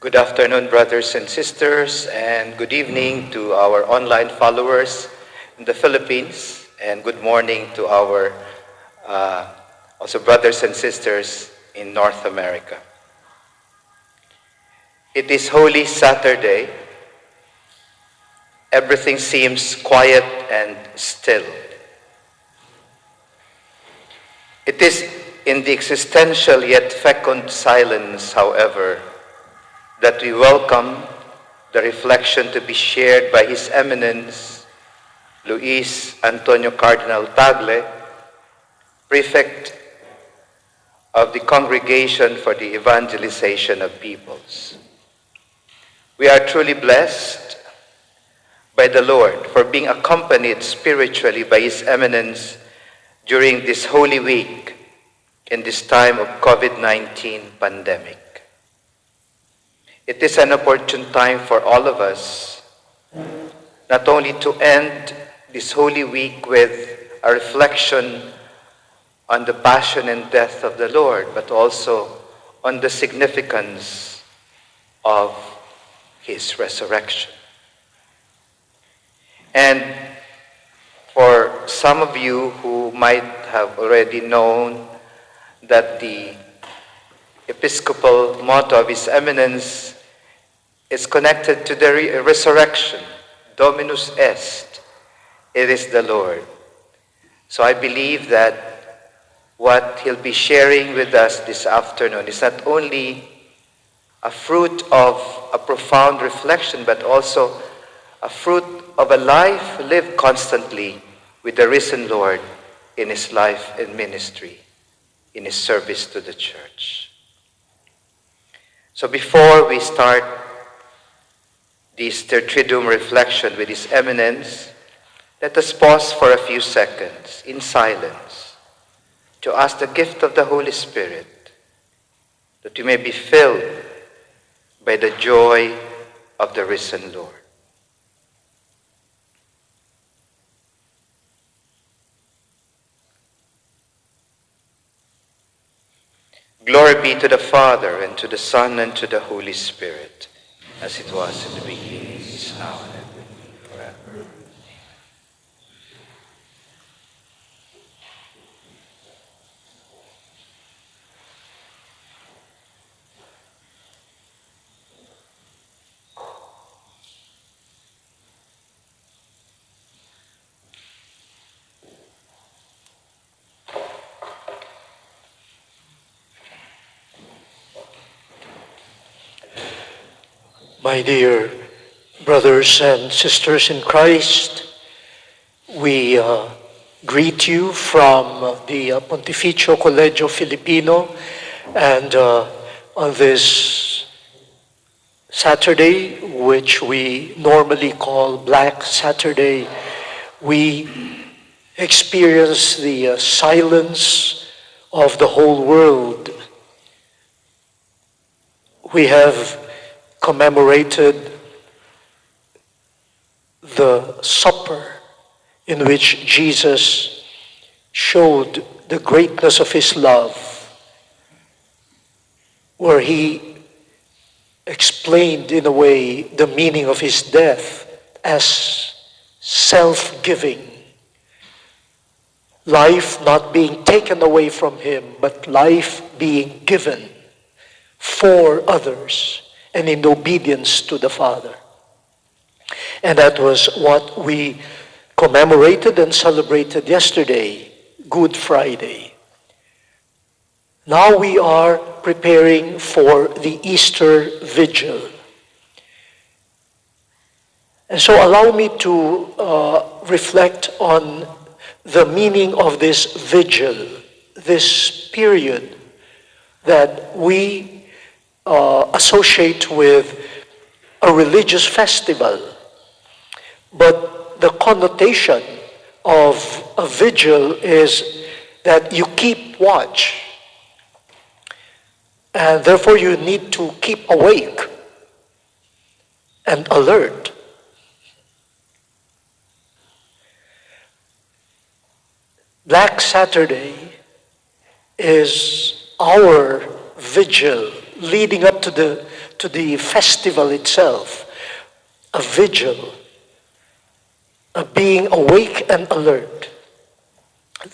Good afternoon, brothers and sisters, and good evening to our online followers in the Philippines, and good morning to our also brothers and sisters in North America. It is Holy Saturday. Everything seems quiet and still. It is in the existential yet fecund silence, however, that we welcome the reflection to be shared by His Eminence, Luis Antonio Cardinal Tagle, Prefect of the Congregation for the Evangelization of Peoples. We are truly blessed by the Lord for being accompanied spiritually by His Eminence during this Holy Week in this time of COVID-19 pandemic. It is an opportune time for all of us not only to end this Holy Week with a reflection on the passion and death of the Lord, but also on the significance of His resurrection. And for some of you who might have already known that the Episcopal motto of His Eminence is connected to the resurrection, Dominus est, it is the Lord. So I believe that what He'll be sharing with us this afternoon is not only a fruit of a profound reflection, but also a fruit of a life lived constantly with the risen Lord in His life and ministry, in His service to the church. So before we start this Triduum reflection with His Eminence, let us pause for a few seconds in silence to ask the gift of the Holy Spirit, that we may be filled by the joy of the risen Lord. Glory be to the Father, and to the Son, and to the Holy Spirit, as it was in the beginning, is now, and ever, forever. My dear brothers and sisters in Christ, we greet you from the Pontificio Collegio Filippino, and on this Saturday, which we normally call Black Saturday, we experience the silence of the whole world. We have commemorated the supper in which Jesus showed the greatness of His love, where He explained in a way the meaning of His death as self-giving, life not being taken away from Him, but life being given for others and in obedience to the Father. And that was what we commemorated and celebrated yesterday, Good Friday. Now we are preparing for the Easter Vigil. And so allow me to reflect on the meaning of this vigil, this period that we associate with a religious festival. But the connotation of a vigil is that you keep watch, and therefore you need to keep awake and alert. Black Saturday is our vigil leading up to the festival itself, a vigil, a being awake and alert.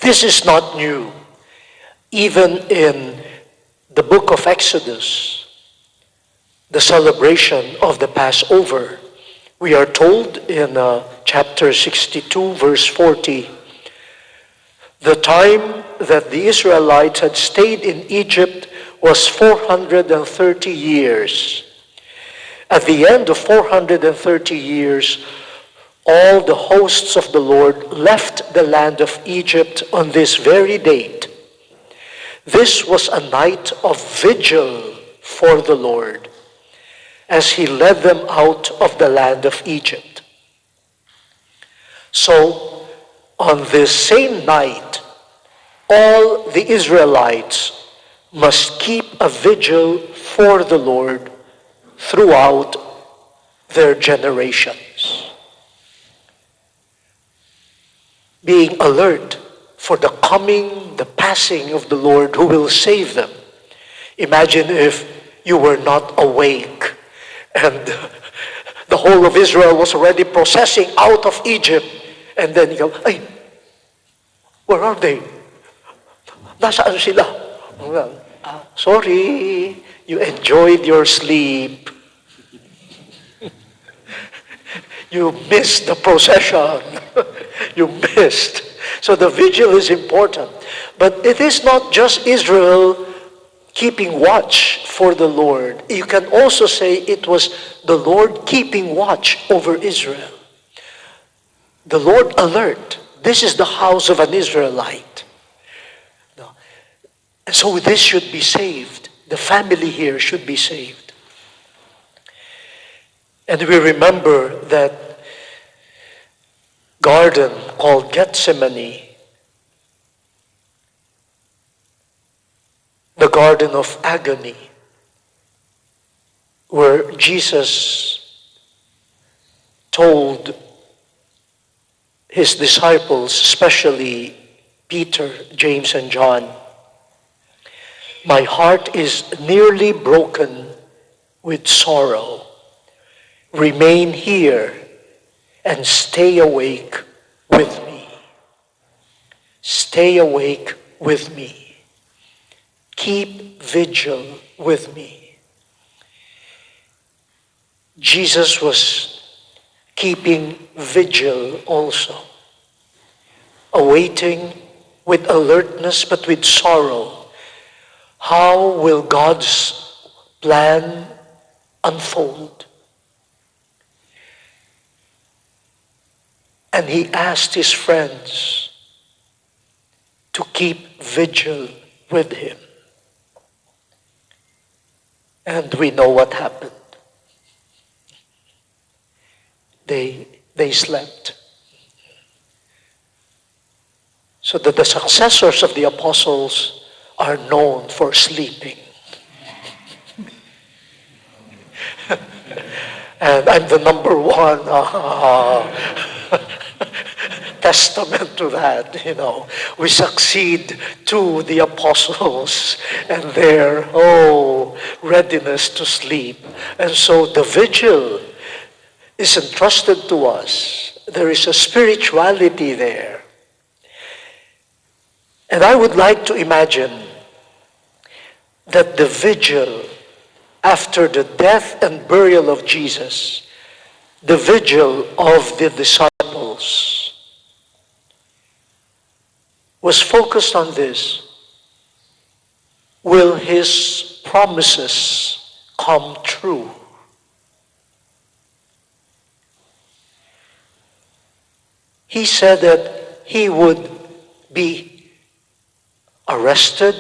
This is not new. Even in the book of Exodus, the celebration of the Passover, we are told in chapter 62, verse 40, The time that the Israelites had stayed in Egypt was 430 years. At the end of 430 years, all the hosts of the Lord left the land of Egypt on this very date. This was a night of vigil for the Lord as he led them out of the land of Egypt. So, on this same night, all the Israelites must keep a vigil for the Lord throughout their generations, being alert for the coming, the passing of the Lord who will save them. Imagine if you were not awake and the whole of Israel was already processing out of Egypt, and then you go, ay, where are they? Nasaan sila? Well, sorry, you enjoyed your sleep. You missed the procession. You missed. So the vigil is important. But it is not just Israel keeping watch for the Lord. You can also say it was the Lord keeping watch over Israel. The Lord alert. This is the house of an Israelite. And so this should be saved. The family here should be saved. And we remember that garden called Gethsemane, the garden of agony, where Jesus told his disciples, especially Peter, James, and John, my heart is nearly broken with sorrow. Remain here and stay awake with me. Stay awake with me. Keep vigil with me. Jesus was keeping vigil also, awaiting with alertness but with sorrow. How will God's plan unfold? And he asked his friends to keep vigil with him. And we know what happened. They slept. So that the successors of the apostles are known for sleeping. And I'm the number one testament to that, We succeed to the apostles and their, readiness to sleep. And so the vigil is entrusted to us. There is a spirituality there. And I would like to imagine that the vigil after the death and burial of Jesus, the vigil of the disciples, was focused on this. Will his promises come true? He said that he would be arrested,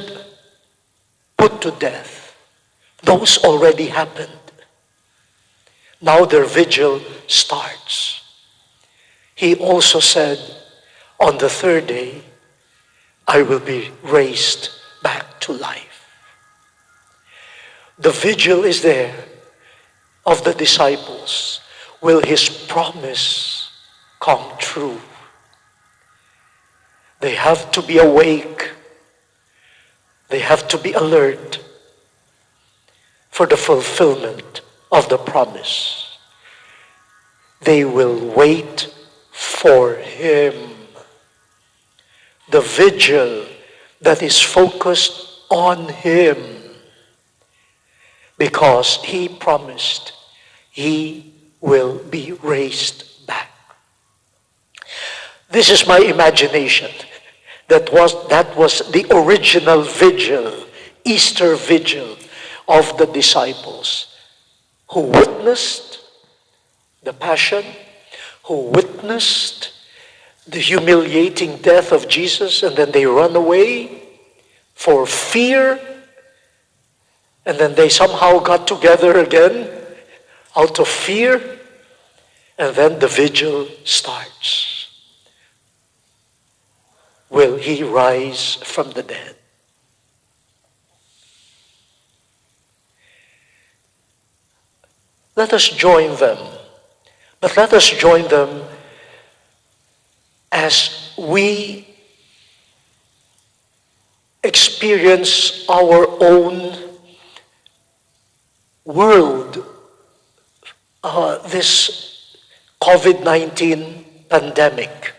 put to death. Those already happened. Now their vigil starts. He also said, on the third day, I will be raised back to life. The vigil is there of the disciples. Will his promise come true? They have to be awake. They have to be alert for the fulfillment of the promise. They will wait for him. The vigil that is focused on him, because he promised he will be raised back. This is my imagination. That was the original vigil, Easter vigil of the disciples, who witnessed the passion, who witnessed the humiliating death of Jesus, and then they run away for fear, and then they somehow got together again out of fear, and then the vigil starts. Will he rise from the dead? Let us join them, but let us join them as we experience our own world, this COVID-19 pandemic.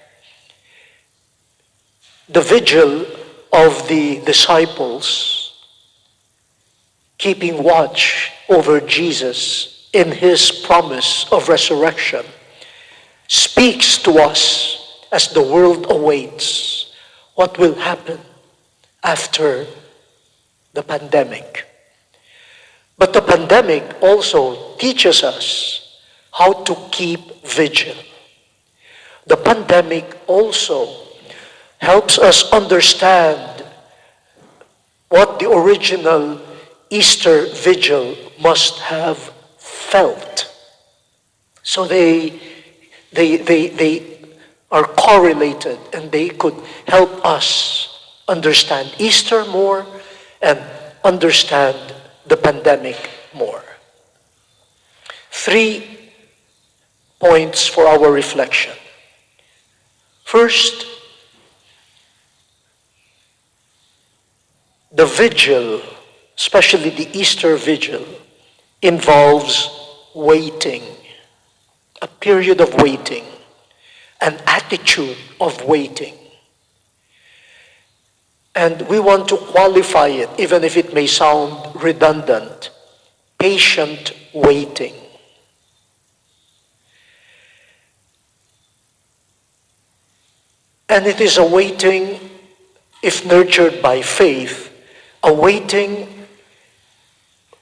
The vigil of the disciples, keeping watch over Jesus in his promise of resurrection, speaks to us as the world awaits what will happen after the pandemic. But the pandemic also teaches us how to keep vigil. The pandemic also helps us understand what the original Easter vigil must have felt. So they are correlated, and they could help us understand Easter more and understand the pandemic more. 3 points for our reflection. First, the vigil, especially the Easter vigil, involves waiting, a period of waiting, an attitude of waiting. And we want to qualify it, even if it may sound redundant, patient waiting. And it is a waiting, if nurtured by faith, a waiting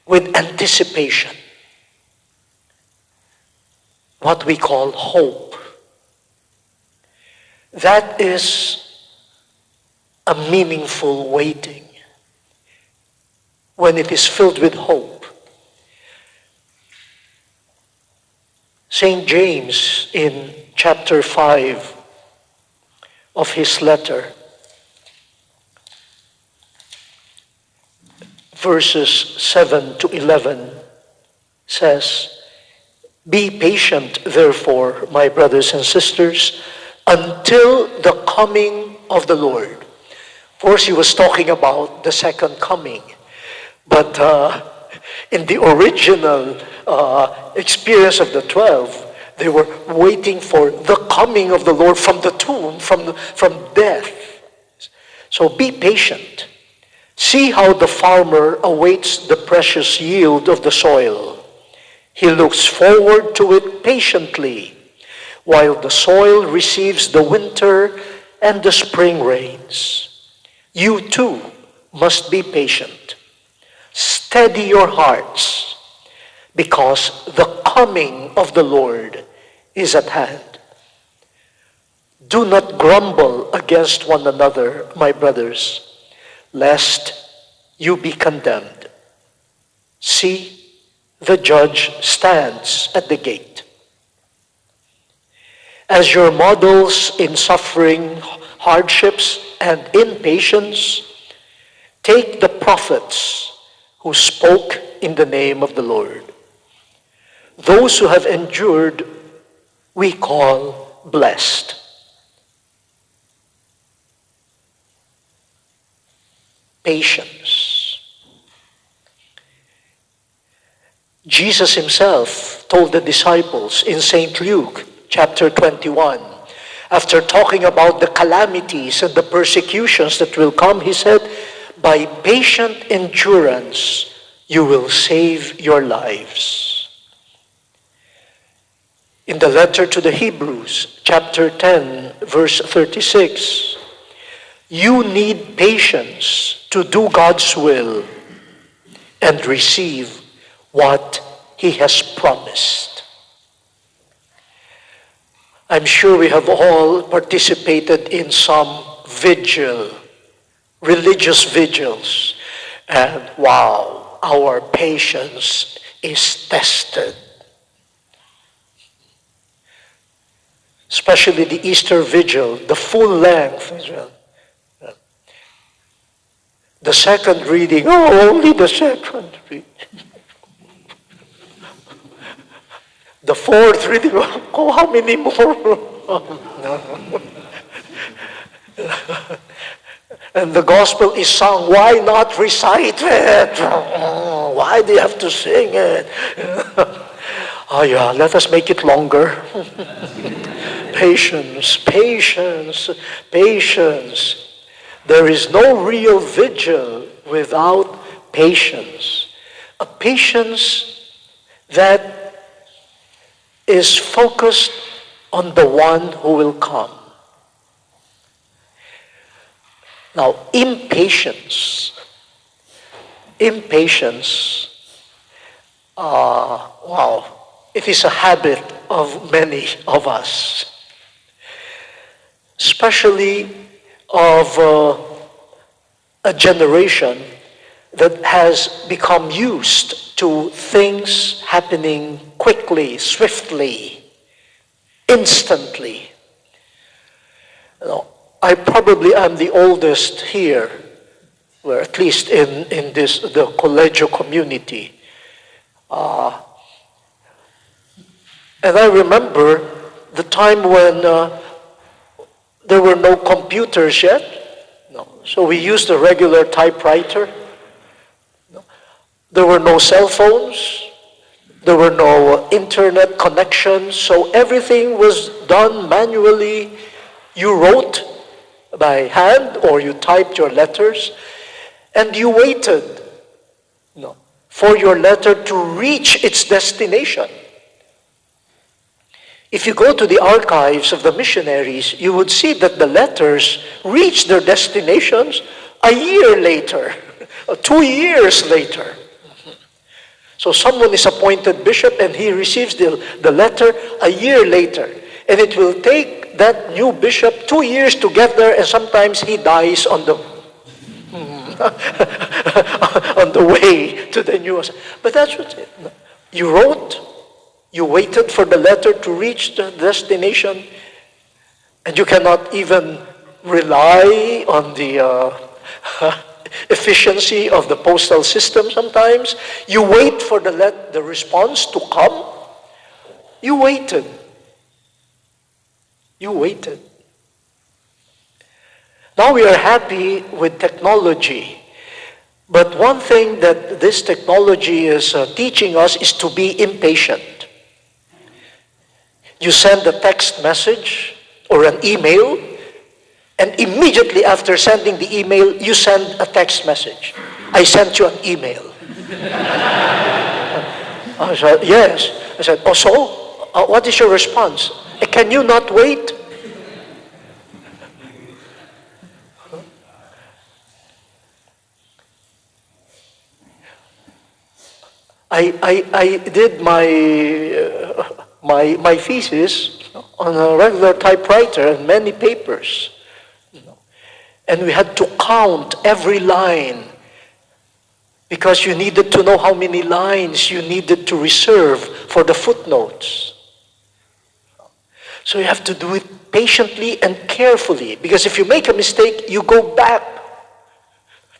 with anticipation, what we call hope. That is a meaningful waiting when it is filled with hope. St. James, in chapter 5 of his letter, verses 7 to 11, says, "Be patient, therefore, my brothers and sisters, until the coming of the Lord." Of course, he was talking about the second coming. But in the original experience of the 12, they were waiting for the coming of the Lord from the tomb, from death. So be patient. See how the farmer awaits the precious yield of the soil. He looks forward to it patiently, while the soil receives the winter and the spring rains. You too must be patient. Steady your hearts, because the coming of the Lord is at hand. Do not grumble against one another, my brothers, lest you be condemned. See, the judge stands at the gate. As your models in suffering, hardships, and in patience, take the prophets who spoke in the name of the Lord. Those who have endured, we call blessed. Patience. Jesus himself told the disciples in St. Luke chapter 21, after talking about the calamities and the persecutions that will come, he said, "By patient endurance, you will save your lives." In the letter to the Hebrews, chapter 10, verse 36, You need patience to do God's will and receive what He has promised. I'm sure we have all participated in some vigil, religious vigils, and wow, our patience is tested. Especially the Easter Vigil, the full length Vigil. The second reading, only the second reading. The fourth reading, how many more? And the gospel is sung, why not recite it? Why do you have to sing it? Oh yeah, let us make it longer. Patience, patience, patience. There is no real vigil without patience. A patience that is focused on the one who will come. Now, impatience, it is a habit of many of us, especially of a generation that has become used to things happening quickly, swiftly, instantly. I probably am the oldest here, or at least in the Collegio community. And I remember the time when there were no computers yet. So we used a regular typewriter. There were no cell phones. There were no internet connections. So everything was done manually. You wrote by hand or you typed your letters, and you waited for your letter to reach its destination. If you go to the archives of the missionaries, you would see that the letters reached their destinations a year later, 2 years later. So someone is appointed bishop and he receives the letter a year later. And it will take that new bishop 2 years to get there, and sometimes he dies on the on the way to the new. But that's what it is. You wrote, you waited for the letter to reach the destination, and you cannot even rely on the efficiency of the postal system sometimes. You wait for the response to come. You waited. You waited. Now we are happy with technology. But one thing that this technology is teaching us is to be impatient. You send a text message or an email, and immediately after sending the email, you send a text message. I sent you an email. I said, yes. I said, oh, so? What is your response? Can you not wait? I did my thesis on a regular typewriter and many papers. And we had to count every line because you needed to know how many lines you needed to reserve for the footnotes. So you have to do it patiently and carefully, because if you make a mistake, you go back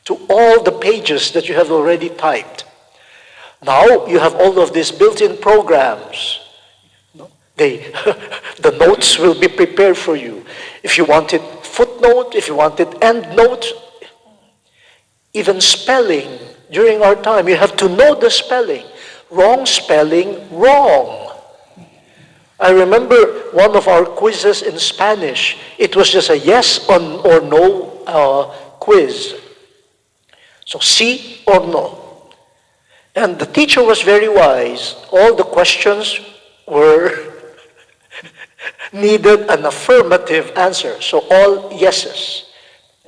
to all the pages that you have already typed. Now you have all of these built-in programs. The notes will be prepared for you. If you wanted footnote, if you wanted endnote, even spelling. During our time, you have to know the spelling. Wrong spelling, wrong. I remember one of our quizzes in Spanish. It was just a yes or no quiz. So sí or no. And the teacher was very wise. All the questions were needed an affirmative answer. So all yeses.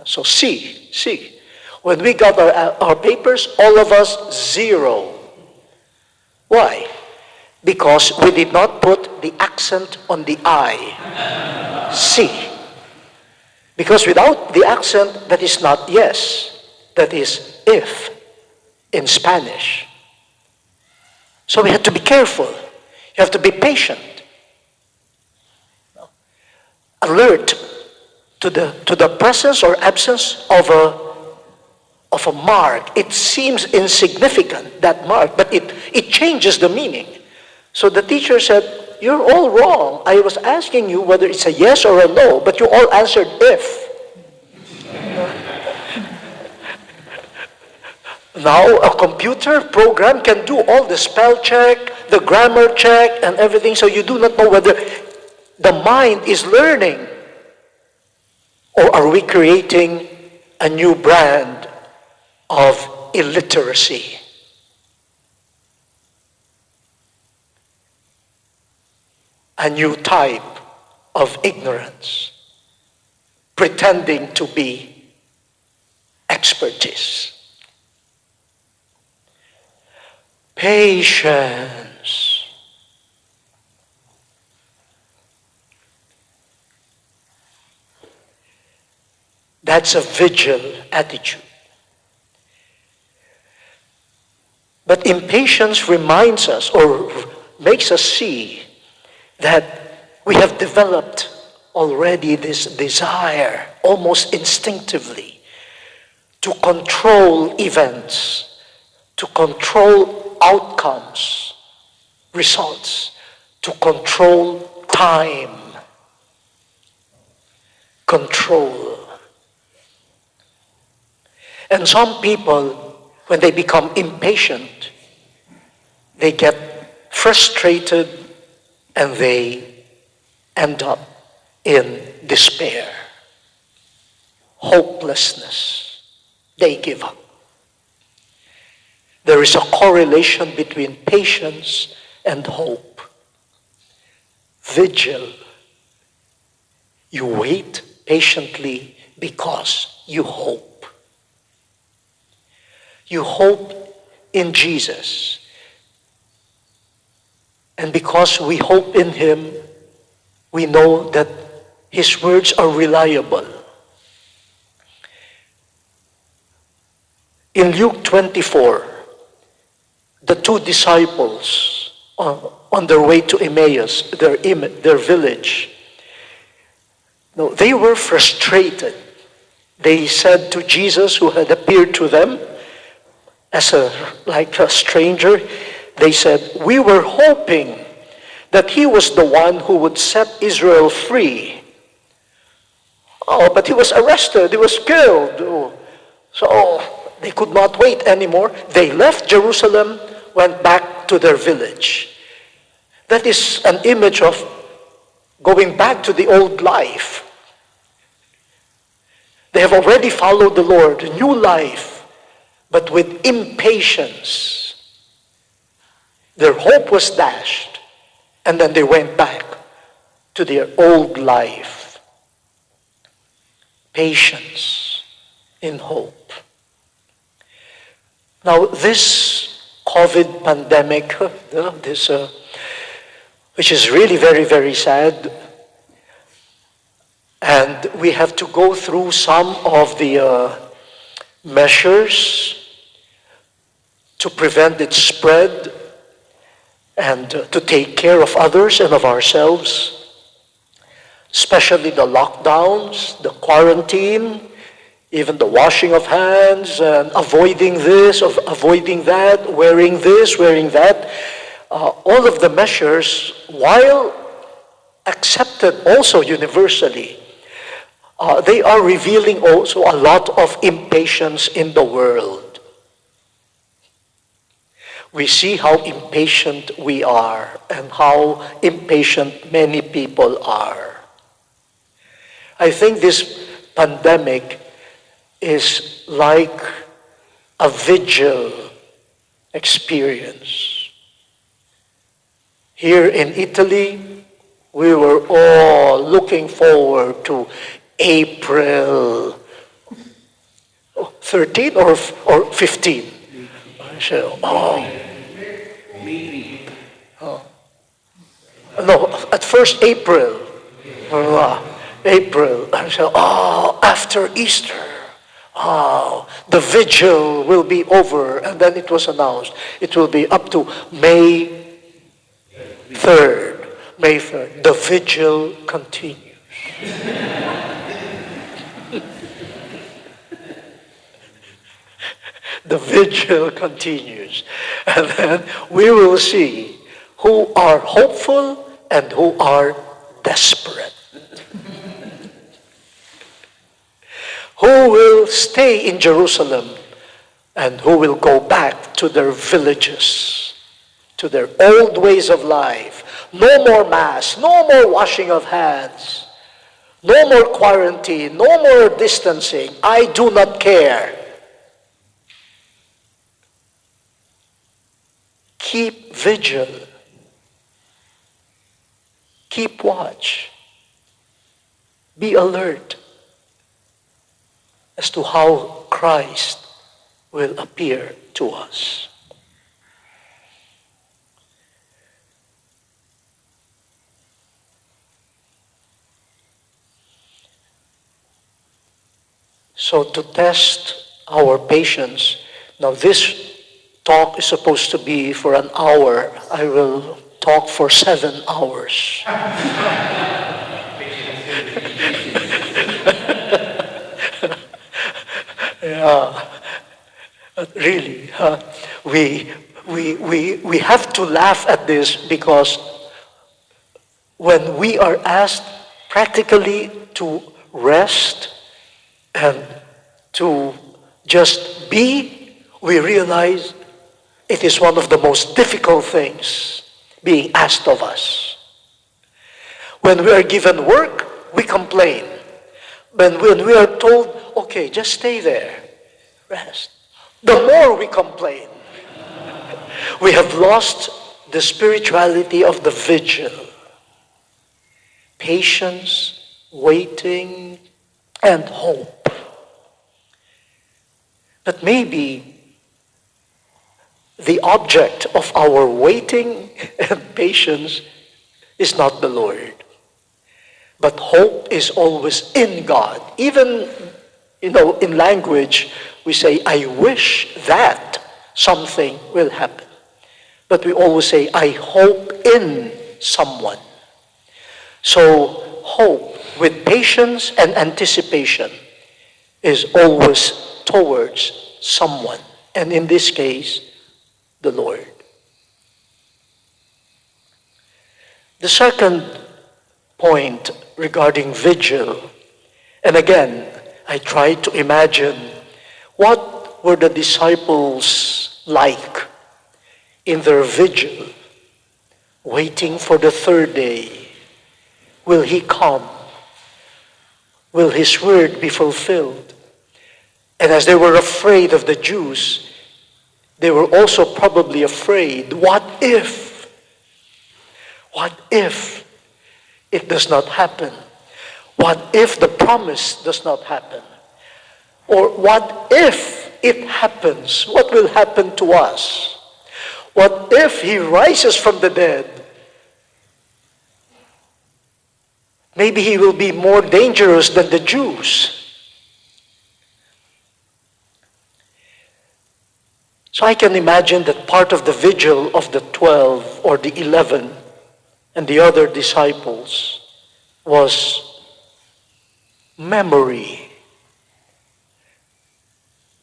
So C. When we got our papers, all of us 0. Why? Because we did not put the accent on the I. C. Because without the accent, that is not yes. That is if in Spanish. So we have to be careful. You have to be patient. Alert to the presence or absence of a mark. It seems insignificant, that mark, but it changes the meaning. So the teacher said, you're all wrong. I was asking you whether it's a yes or a no, but you all answered if. Now a computer program can do all the spell check, the grammar check, and everything, so you do not know whether the mind is learning. Or are we creating a new brand of illiteracy? A new type of ignorance, pretending to be expertise. Patience. That's a vigil attitude. But impatience reminds us or makes us see that we have developed already this desire, almost instinctively, to control events, to control outcomes, results, to control time, control. And some people, when they become impatient, they get frustrated and they end up in despair, hopelessness. They give up. There is a correlation between patience and hope. Vigil. You wait patiently because you hope. You hope in Jesus. And because we hope in Him, we know that His words are reliable. In Luke 24, the two disciples on their way to Emmaus, their village, they were frustrated. They said to Jesus, who had appeared to them as like a stranger, they said, we were hoping that He was the one who would set Israel free. Oh, but He was arrested, He was killed. Oh, so they could not wait anymore. They left Jerusalem, went back to their village. That is an image of going back to the old life. They have already followed the Lord, a new life, but with impatience. Their hope was dashed, and then they went back to their old life. Patience in hope. Now, this COVID pandemic, which is really very, very sad, and we have to go through some of the measures to prevent its spread and to take care of others and of ourselves, especially the lockdowns, the quarantine, even the washing of hands, and avoiding this, avoiding that, wearing this, wearing that. All of the measures, while accepted also universally, they are revealing also a lot of impatience in the world. We see how impatient we are and how impatient many people are. I think this pandemic is like a vigil experience. Here in Italy, we were all looking forward to April, 13 or 15? So, no, at first April. April. So, after Easter. The vigil will be over, and then it was announced it will be up to May 3rd. May 3rd. The vigil continues. The vigil continues. And then we will see who are hopeful and who are desperate. Who will stay in Jerusalem and who will go back to their villages, to their old ways of life. No more mass, no more washing of hands, no more quarantine, no more distancing. I do not care. Keep vigil. Keep watch. Be alert as to how Christ will appear to us. So to test our patience, now this talk is supposed to be for an hour. I will talk for 7 hours. Yeah, really, we have to laugh at this because when we are asked practically to rest and to just be, we realize it is one of the most difficult things being asked of us. When we are given work, we complain. But when we are told, okay, just stay there, rest, the more we complain. We have lost the spirituality of the vigil. Patience, waiting, and hope. But maybe the object of our waiting and patience is not the Lord. But hope is always in God. Even, in language, we say, I wish that something will happen. But we always say, I hope in someone. So hope with patience and anticipation is always towards someone. And in this case, the Lord. The second point regarding vigil, and again, I try to imagine what were the disciples like in their vigil, waiting for the third day. Will he come? Will his word be fulfilled? And as they were afraid of the Jews, they were also probably afraid, what if? What if it does not happen? What if the promise does not happen? Or what if it happens? What will happen to us? What if he rises from the dead? Maybe he will be more dangerous than the Jews. So I can imagine that part of the vigil of the 12 or the 11 and the other disciples was memory.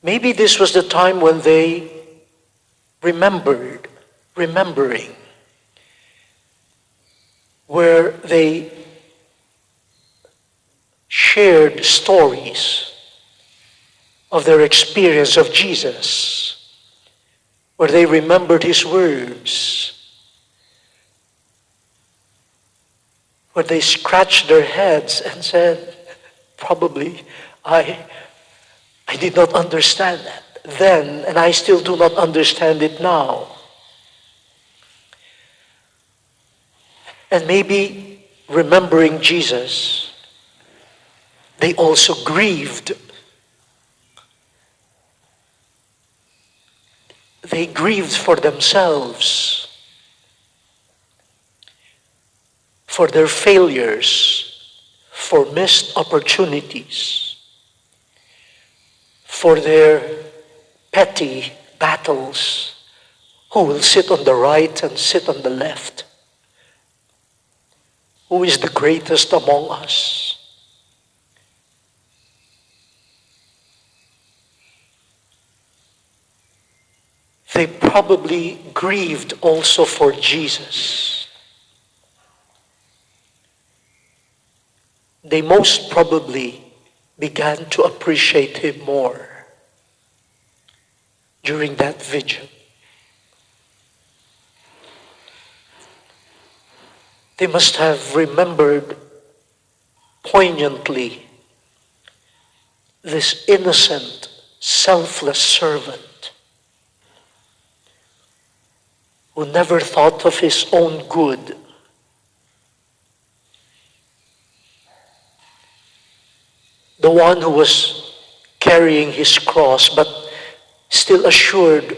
Maybe this was the time when they remembering, where they shared stories of their experience of Jesus, where they remembered his words, where they scratched their heads and said, probably, I did not understand that then, and I still do not understand it now. And maybe remembering Jesus, they also grieved. they grieved for themselves, for their failures, for missed opportunities, for their petty battles, who will sit on the right and sit on the left, who is the greatest among us. They probably grieved also for Jesus. They most probably began to appreciate him more during that vigil. They must have remembered poignantly this innocent, selfless servant who never thought of his own good, the one who was carrying his cross but still assured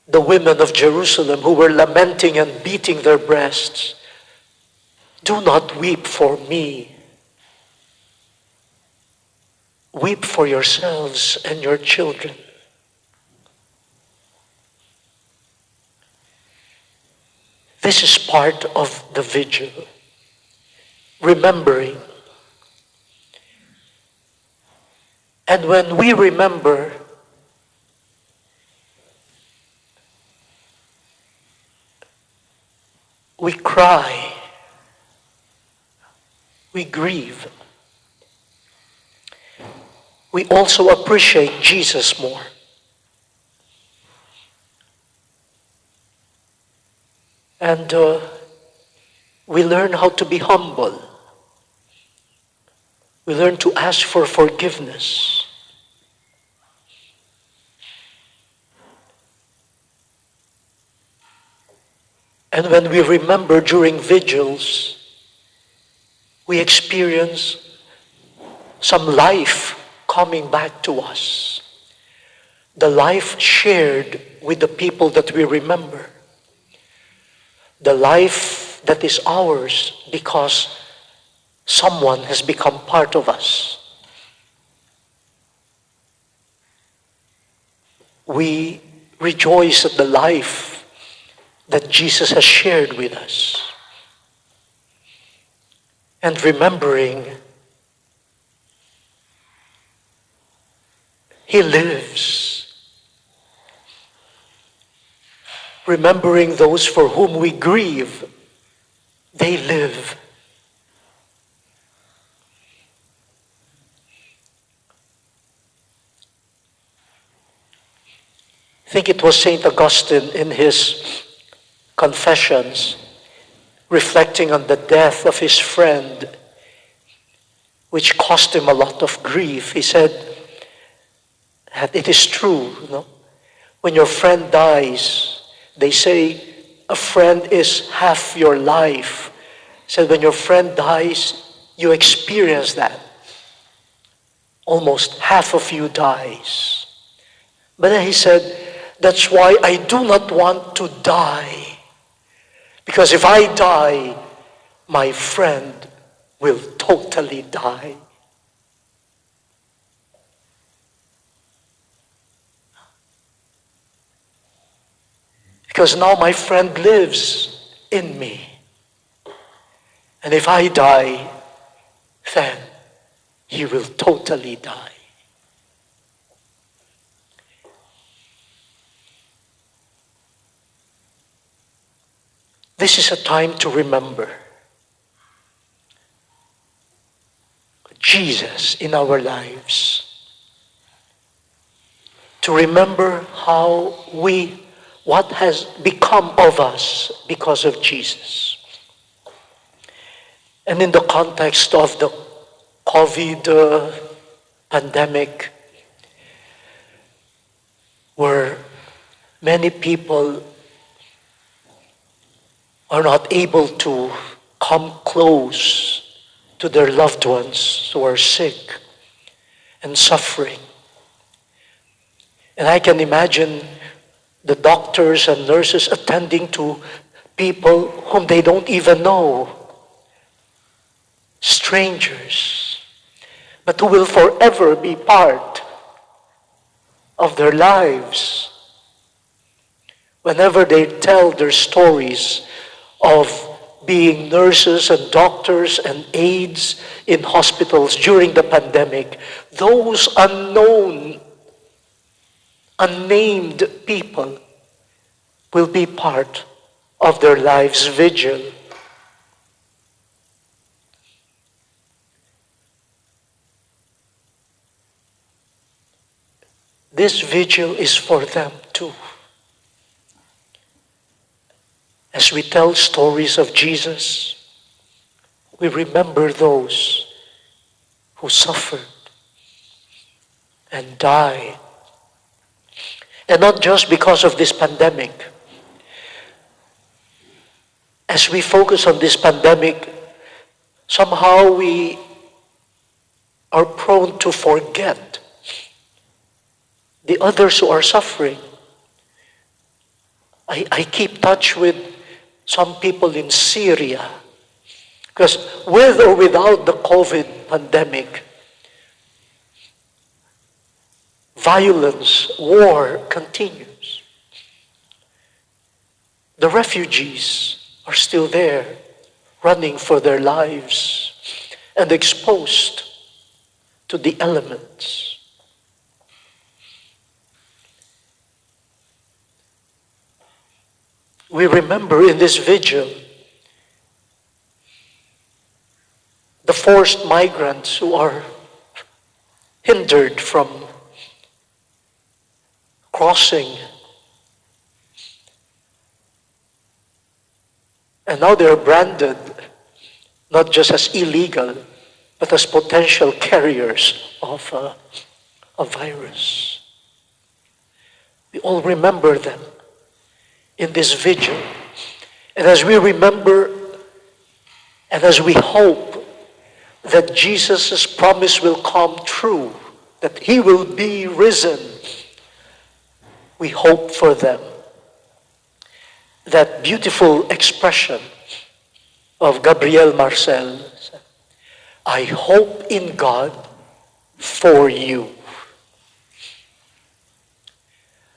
the women of Jerusalem who were lamenting and beating their breasts, "Do not weep for me. Weep for yourselves and your children." This is part of the vigil, remembering. And when we remember, we cry, we grieve. We also appreciate Jesus more. And we learn how to be humble. We learn to ask for forgiveness. And when we remember during vigils, we experience some life coming back to us. The life shared with the people that we remember. The life that is ours because someone has become part of us. We rejoice at the life that Jesus has shared with us. And remembering, he lives. Remembering those for whom we grieve, they live. I think it was St. Augustine in his Confessions, reflecting on the death of his friend, which cost him a lot of grief. He said that it is true, when your friend dies, they say a friend is half your life. He said when your friend dies, you experience that. Almost half of you dies. But then he said, that's why I do not want to die. Because if I die, my friend will totally die. Because now my friend lives in me. And if I die, then he will totally die. This is a time to remember Jesus in our lives. To remember what has become of us because of Jesus. And in the context of the COVID pandemic, where many people are not able to come close to their loved ones who are sick and suffering, And I can imagine the doctors and nurses attending to people whom they don't even know, strangers, but who will forever be part of their lives. Whenever they tell their stories of being nurses and doctors and aides in hospitals during the pandemic, those unknown, unnamed people will be part of their life's vigil. This vigil is for them too. As we tell stories of Jesus, we remember those who suffered and died. And not just because of this pandemic. As we focus on this pandemic, somehow we are prone to forget the others who are suffering. I keep touch with some people in Syria, because with or without the COVID pandemic, violence, war continues. The refugees are still there, running for their lives and exposed to the elements. We remember in this vigil the forced migrants who are hindered from crossing. And now they're branded not just as illegal, but as potential carriers of a virus. We all remember them in this vigil. And as we remember and as we hope that Jesus' promise will come true, that he will be risen, we hope for them. That beautiful expression of Gabriel Marcel, I hope in God for you.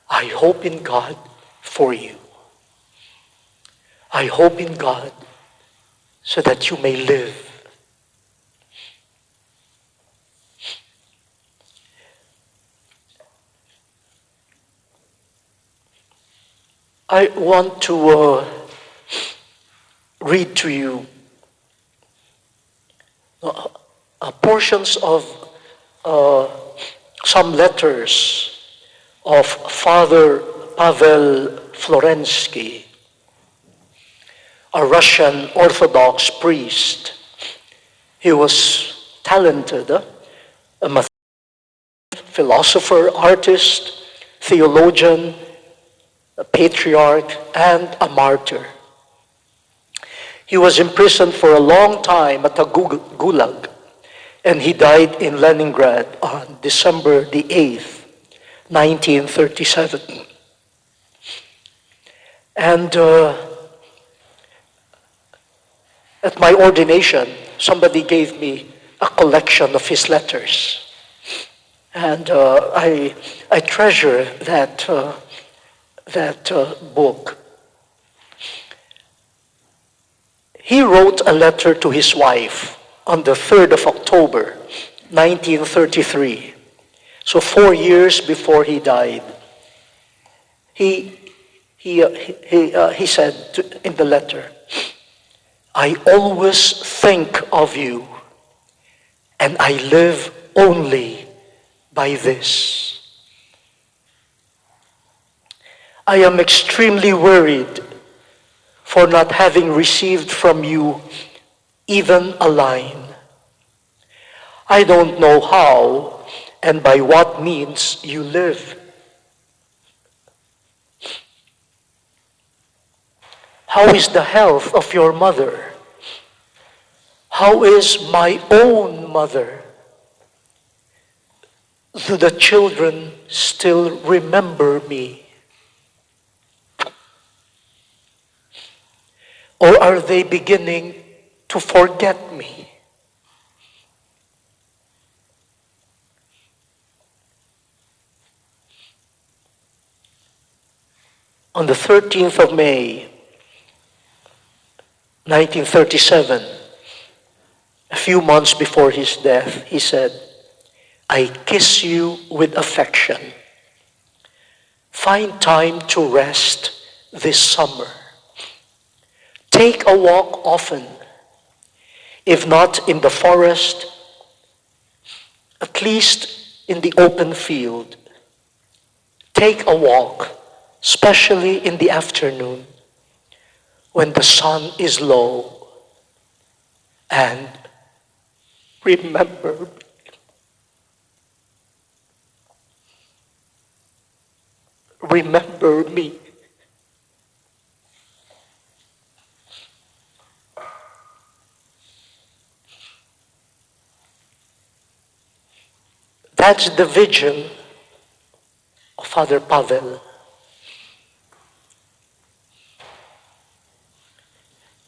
I hope in God for you. I hope in God so that you may live. I want to read to you portions of some letters of Father Pavel Florensky, a Russian Orthodox priest. He was talented, a philosopher, artist, theologian, a patriarch, and a martyr. He was imprisoned for a long time at a gulag, and he died in Leningrad on December the 8th, 1937. And at my ordination, somebody gave me a collection of his letters. And I treasure that book. He wrote a letter to his wife on the 3rd of October, 1933. So 4 years before he died. He said in the letter, I always think of you, and I live only by this. I am extremely worried for not having received from you even a line. I don't know how and by what means you live. How is the health of your mother? How is my own mother? Do the children still remember me? Or are they beginning to forget me? On the 13th of May, 1937, a few months before his death, he said, "I kiss you with affection. Find time to rest this summer. Take a walk often, if not in the forest, at least in the open field. Take a walk, especially in the afternoon, when the sun is low, and remember, remember me." That's the vigil of Father Pavel.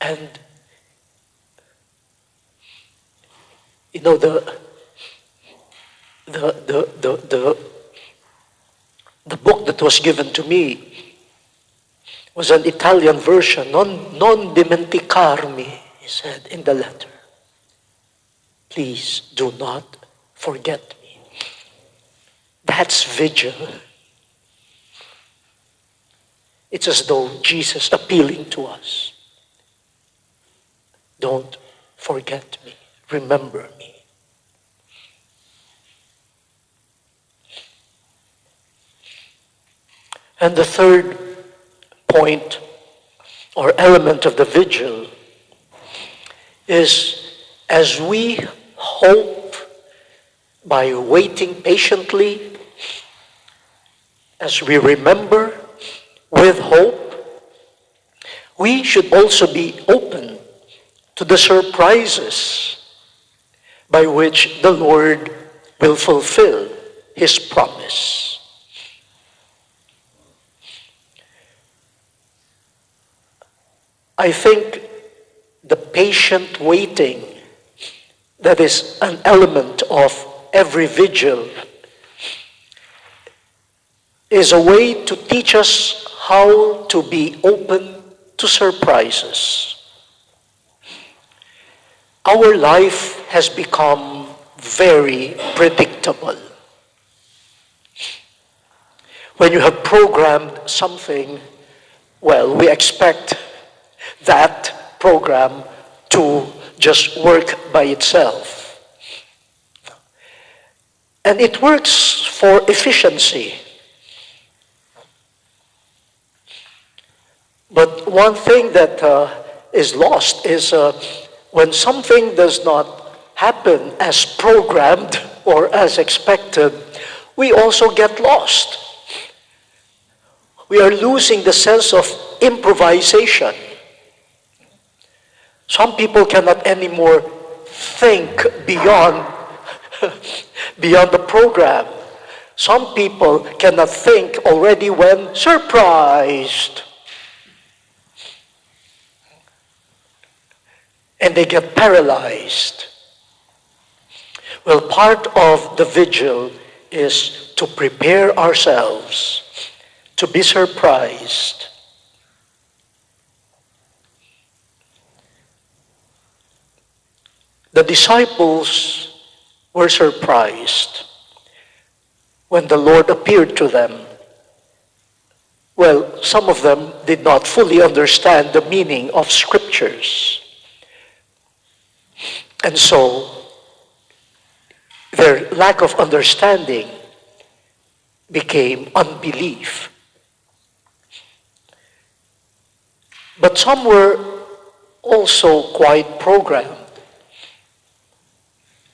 And you know the book that was given to me was an Italian version. Non dimenticarmi, he said in the letter. Please do not forget me. That's vigil. It's as though Jesus appealing to us. Don't forget me. Remember me. And the third point or element of the vigil is, as we hope by waiting patiently, as we remember with hope, we should also be open to the surprises by which the Lord will fulfill his promise. I think the patient waiting that is an element of every vigil is a way to teach us how to be open to surprises. Our life has become very predictable. When you have programmed something, well, we expect that program to just work by itself. And it works for efficiency. But one thing that is lost is when something does not happen as programmed or as expected, we also get lost. We are losing the sense of improvisation. Some people cannot anymore think beyond the program. Some people cannot think already when surprised. And they get paralyzed. Well, part of the vigil is to prepare ourselves to be surprised. The disciples were surprised when the Lord appeared to them. Well, some of them did not fully understand the meaning of scriptures. And so, their lack of understanding became unbelief. But some were also quite programmed.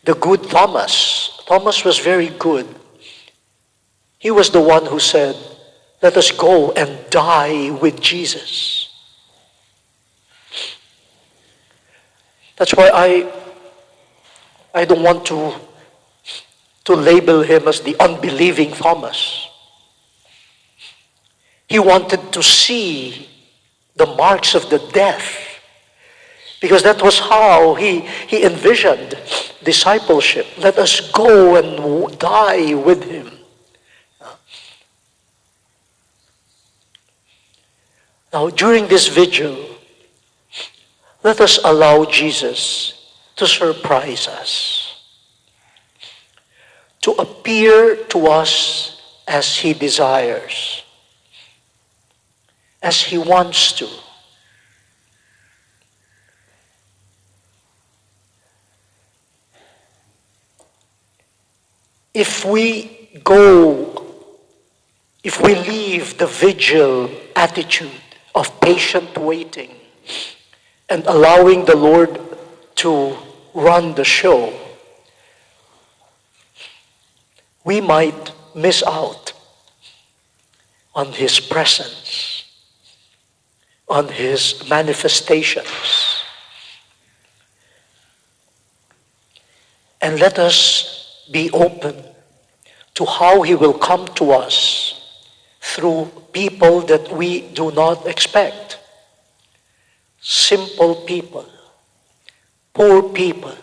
The good Thomas was very good. He was the one who said, "Let us go and die with Jesus." That's why I don't want to to label him as the unbelieving Thomas. He wanted to see the marks of the death, because that was how he envisioned discipleship. Let us go and die with him. Now, during this vigil, let us allow Jesus to surprise us, to appear to us as he desires, as he wants to. If we leave the vigil attitude of patient waiting and allowing the Lord to run the show, we might miss out on his presence, on his manifestations. And let us be open to how he will come to us through people that we do not expect. Simple people, poor people,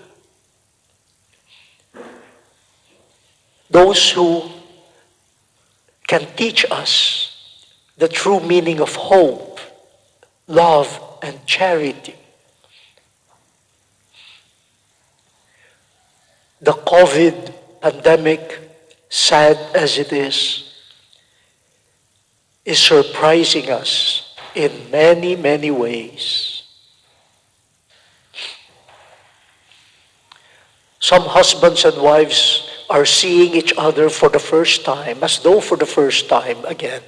those who can teach us the true meaning of hope, love, and charity. The COVID pandemic, sad as it is surprising us in many, many ways. Some husbands and wives are seeing each other for the first time, as though for the first time again.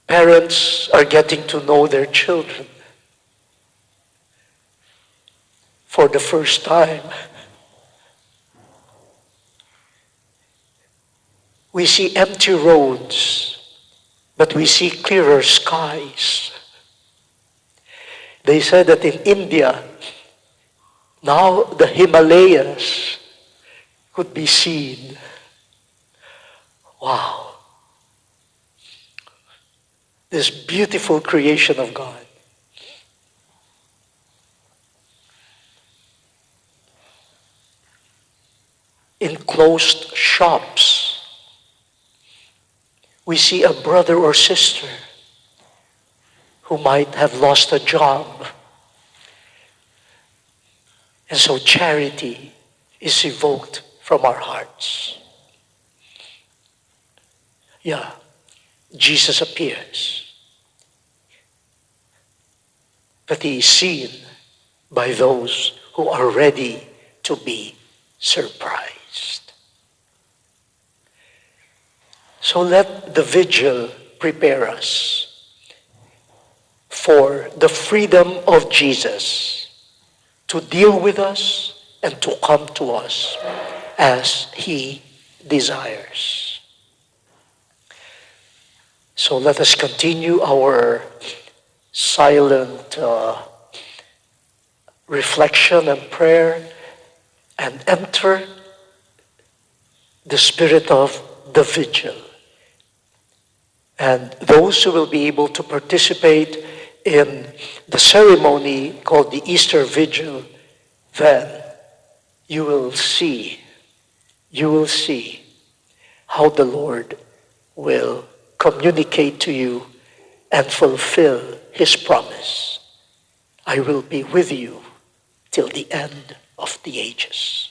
Parents are getting to know their children for the first time. We see empty roads, but we see clearer skies. They said that in India, now the Himalayas could be seen. Wow. This beautiful creation of God. In closed shops, we see a brother or sister who might have lost a job. And so charity is evoked from our hearts. Yeah, Jesus appears. But he is seen by those who are ready to be surprised. So let the vigil prepare us for the freedom of Jesus to deal with us and to come to us as he desires. So let us continue our silent reflection and prayer and enter the spirit of the vigil. And those who will be able to participate in the ceremony called the Easter Vigil, then you will see how the Lord will communicate to you and fulfill his promise. I will be with you till the end of the ages.